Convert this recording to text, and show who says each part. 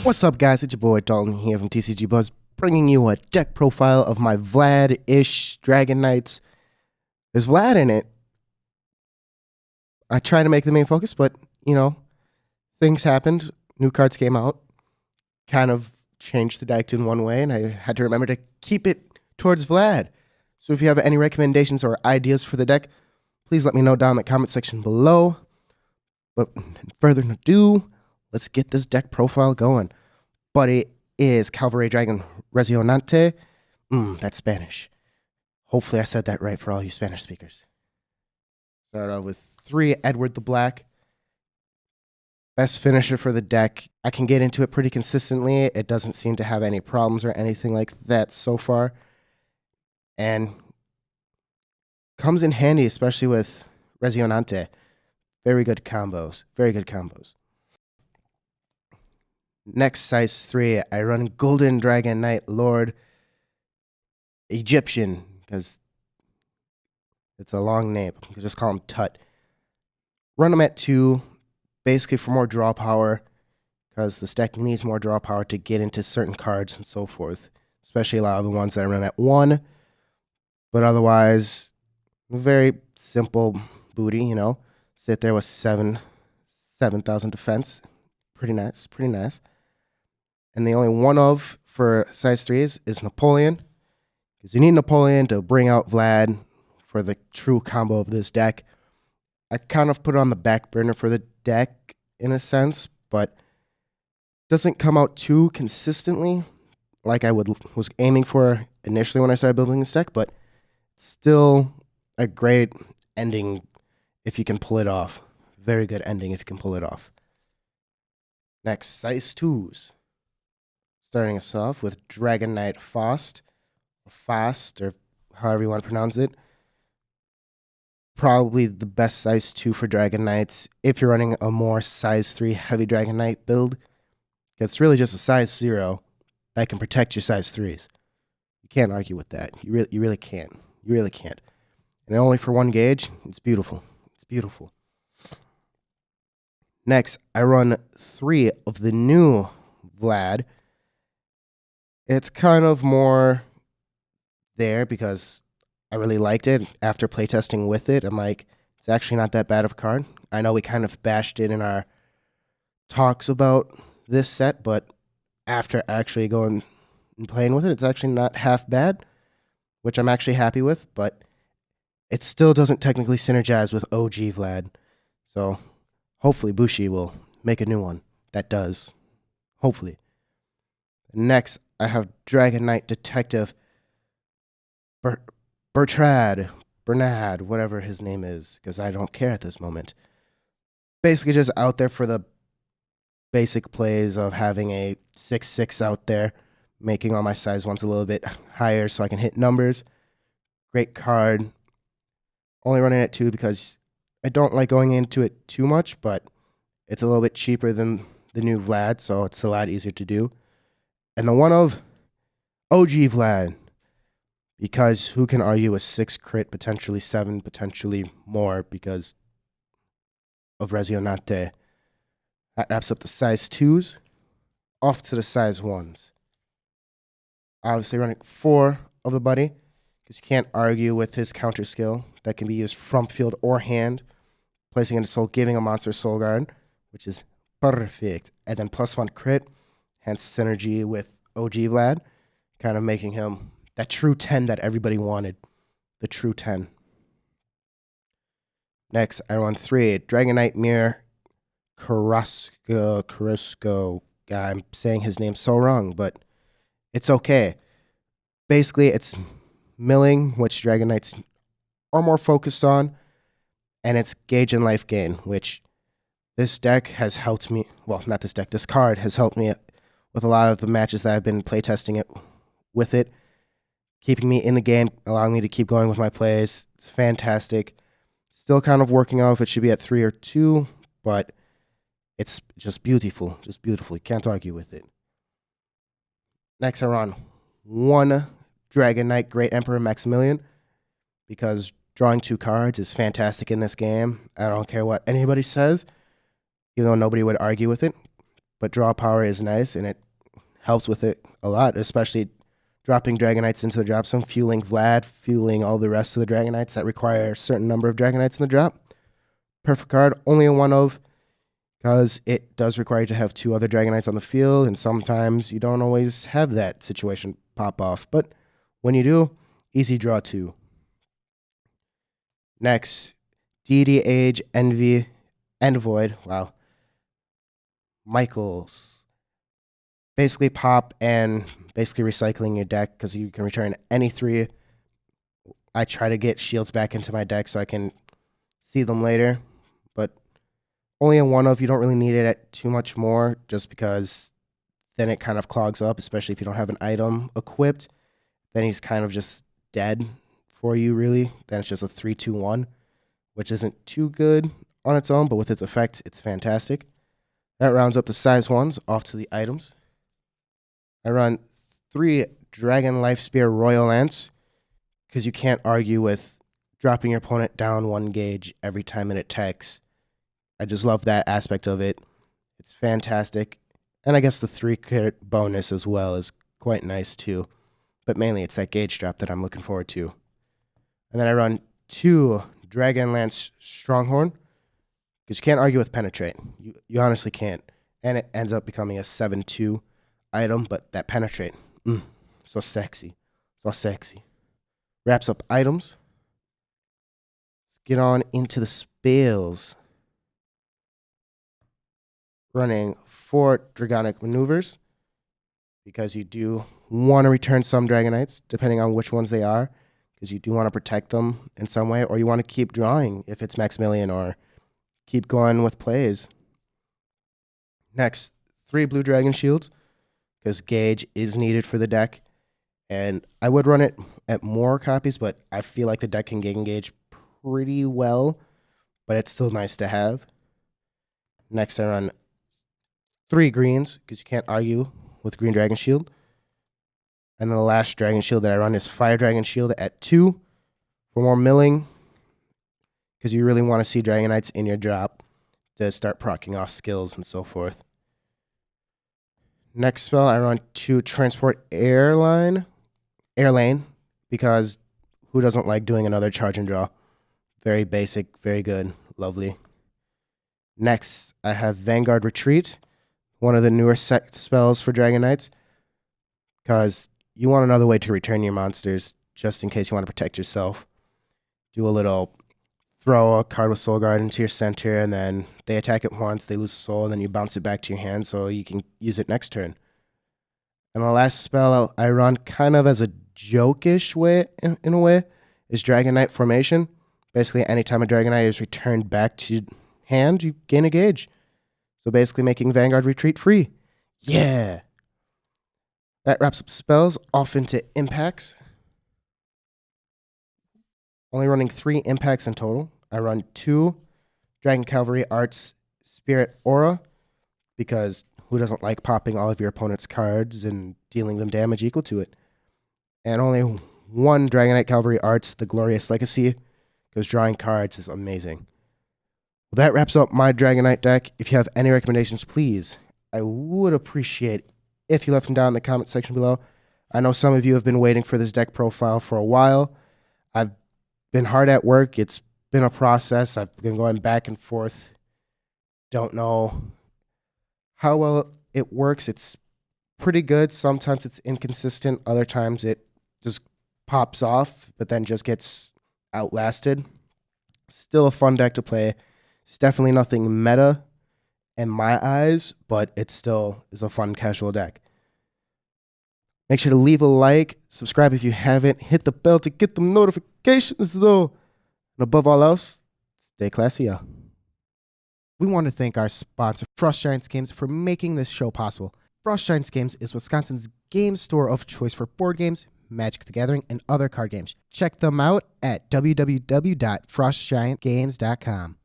Speaker 1: What's up, guys? It's your boy Dalton here from TCG Buzz, bringing you a deck profile of my Vlad-ish Dragon Knights. There's Vlad in it. I try to make the main focus, but, you know, things happened. New cards came out. Kind of changed the deck in one way, and I had to remember to keep it towards Vlad. So if you have any recommendations or ideas for the deck, please let me know down in the comment section below. But further ado, let's get this deck profile going. Buddy is Cavalry Dragon Resonante. That's Spanish. Hopefully I said that right for all you Spanish speakers. Start off with 3 Edward the Black. Best finisher for the deck. I can get into it pretty consistently. It doesn't seem to have any problems or anything like that so far. And comes in handy, especially with Resonante. Very good combos. Very good combos. Next, size 3, I run Golden Dragon Knight Lord Egyptian, because it's a long name. You can just call him Tut. Run him at 2, basically for more draw power, because the deck needs more draw power to get into certain cards and so forth, especially a lot of the ones that I run at 1. But otherwise, very simple booty, you know. Sit there with 7,000 defense. Pretty nice, pretty nice. And the only one of for size 3s is Napoleon, because you need Napoleon to bring out Vlad for the true combo of this deck. I kind of put it on the back burner for the deck in a sense, but doesn't come out too consistently like I was aiming for initially when I started building this deck, but still a great ending if you can pull it off. Very good ending if you can pull it off. Next, size 2s. Starting us off with Dragon Knight Faust, or however you want to pronounce it. Probably the best size 2 for Dragon Knights if you're running a more size 3 heavy Dragon Knight build. It's really just a size 0 that can protect your size 3s. You can't argue with that. You really can't. You really can't. And only for 1 gauge, it's beautiful. It's beautiful. Next, I run 3 of the new Vlad. It's kind of more there because I really liked it. After playtesting with it, I'm like, it's actually not that bad of a card. I know we kind of bashed it in our talks about this set, but after actually going and playing with it, it's actually not half bad, which I'm actually happy with, but it still doesn't technically synergize with OG Vlad. So hopefully Bushi will make a new one that does. Hopefully. Next, I have Dragon Knight Detective Bernard, whatever his name is, because I don't care at this moment. Basically just out there for the basic plays of having a 6/6 out there, making all my size 1s a little bit higher so I can hit numbers. Great card. Only running at 2 because I don't like going into it too much, but it's a little bit cheaper than the new Vlad, so it's a lot easier to do. And the one of OG Vlad, because who can argue a 6 crit, potentially 7, potentially more because of Resonante. That wraps up the size 2s. Off to the size 1s. Obviously running 4 of the Buddy, because you can't argue with his counter skill that can be used from field or hand, placing into soul, giving a monster soul guard, which is perfect. And then +1 crit, hence synergy with OG Vlad, kind of making him that true 10 that everybody wanted. The true 10. Next, I run 3 Dragon Knight Mirror Carrasco. I'm saying his name so wrong, but it's okay. Basically, it's milling, which Dragon Knights are more focused on, and it's gauge and life gain, which this deck has helped me. Well, not this deck. This card has helped me with a lot of the matches that I've been playtesting it with it, keeping me in the game, allowing me to keep going with my plays. It's fantastic. Still kind of working on if it should be at 3 or 2, but it's just beautiful. Just beautiful. You can't argue with it. Next, I run 1 Dragon Knight Great Emperor Maximilian, because drawing 2 cards is fantastic in this game. I don't care what anybody says, even though nobody would argue with it. but draw power is nice, and it helps with it a lot, especially dropping Dragonites into the drop zone, fueling Vlad, fueling all the rest of the Dragonites that require a certain number of Dragonites in the drop. Perfect card, only a 1-of, because it does require you to have 2 other Dragonites on the field, and sometimes you don't always have that situation pop off. But when you do, easy draw 2. Next, Deity, Age, Envy, and Void. Wow. Michaels. Basically pop and basically recycling your deck because you can return any 3. I try to get shields back into my deck so I can see them later, but only a 1-of. You don't really need it at too much more just because then it kind of clogs up, especially if you don't have an item equipped. Then he's kind of just dead for you, really. Then it's just a 3-2-1, which isn't too good on its own, but with its effect, it's fantastic. That rounds up the size 1s. Off to the items. I run 3 Dragon Life Spear Royal Lance because you can't argue with dropping your opponent down 1 gauge every time it attacks. I just love that aspect of it. It's fantastic. And I guess the 3-crit bonus as well is quite nice too. But mainly it's that gauge drop that I'm looking forward to. And then I run 2 Dragon Lance Stronghorn because you can't argue with Penetrate. You honestly can't. And it ends up becoming a 7-2 item, but that Penetrate, so sexy. So sexy. Wraps up items. Let's get on into the spells. Running 4 Dragonic Maneuvers because you do want to return some Dragonites, depending on which ones they are, because you do want to protect them in some way, or you want to keep drawing if it's Maximilian, or keep going with plays. Next, 3 Blue Dragon Shields, because Gauge is needed for the deck, and I would run it at more copies, but I feel like the deck can gain Gauge pretty well, but it's still nice to have. Next, I run 3 greens, because you can't argue with Green Dragon Shield. And then the last Dragon Shield that I run is Fire Dragon Shield at 2 for more milling, because you really want to see Dragonites in your drop to start proccing off skills and so forth. Next spell, I run 2 Transport Air Lane, because who doesn't like doing another charge and draw? Very basic, very good, lovely. Next, I have Vanguard Retreat, one of the newer set spells for Dragonites, because you want another way to return your monsters, just in case you want to protect yourself. Do a little throw a card with Soul Guard into your center, and then they attack it once, they lose a soul, and then you bounce it back to your hand so you can use it next turn. And the last spell I run kind of as a joke-ish way, in a way, is Dragonite Formation. Basically, anytime a Dragonite is returned back to hand, you gain a gauge. So basically making Vanguard Retreat free. Yeah! That wraps up spells. Off into impacts. Only running 3 impacts in total. I run 2 Dragon Cavalry Arts Spirit Aura, because who doesn't like popping all of your opponent's cards and dealing them damage equal to it? And only 1 Dragonite Cavalry Arts, the Glorious Legacy, because drawing cards is amazing. Well, that wraps up my Dragonite deck. If you have any recommendations, please, I would appreciate if you left them down in the comment section below. I know some of you have been waiting for this deck profile for a while. I've been hard at work. It's been a process. I've been going back and forth. Don't know how well it works. It's pretty good. Sometimes it's inconsistent. Other times it just pops off, but then just gets outlasted. Still a fun deck to play. It's definitely nothing meta in my eyes, but it still is a fun casual deck. Make sure to leave a like, subscribe if you haven't, hit the bell to get the notifications though. And above all else, stay classy, y'all. We want to thank our sponsor, Frost Giants Games, for making this show possible. Frost Giants Games is Wisconsin's game store of choice for board games, Magic the Gathering, and other card games. Check them out at www.frostgiantgames.com.